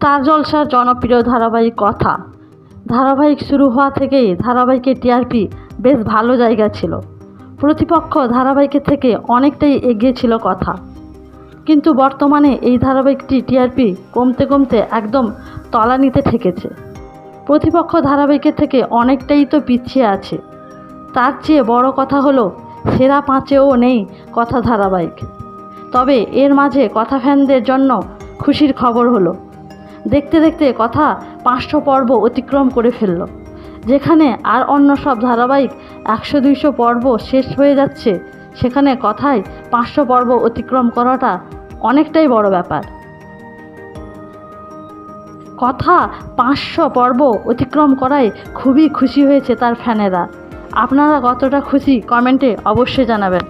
Star জলসার জনপ্রিয় ধারাবাহিক কথা। ধারাবাহিক শুরু হওয়া থেকেই ধারাবাহিকের টিআরপি বেশ ভালো জায়গা ছিল। প্রতিপক্ষ ধারাবাহিকের থেকে অনেকটাই এগিয়ে ছিল কথা। কিন্তু বর্তমানে এই ধারাবাহিকটি টিআরপি কমতে কমতে একদম তলানিতে ঠেকেছে। প্রতিপক্ষ ধারাবাহিকের থেকে অনেকটাই তো পিছিয়ে আছে। তার চেয়ে বড় কথা হলো সেরা 5-এও নেই কথা ধারাবাহিক। তবে এর মাঝে কথা ফ্যানদের জন্য খুশির খবর হলো, দেখতে দেখতে কথা 500 পর্ব অতিক্রম করে ফেলল। যেখানে আর অন্য সব ধারাবাহিক 100-200 পর্ব শেষ হয়ে যাচ্ছে, সেখানে কথায় 500 পর্ব অতিক্রম করাটা অনেকটাই বড় ব্যাপার। কথা 500 পর্ব অতিক্রম করায় খুবই খুশি হয়েছে তার ফ্যানেরা। আপনারা কতটা খুশি কমেন্টে অবশ্যই জানাবেন।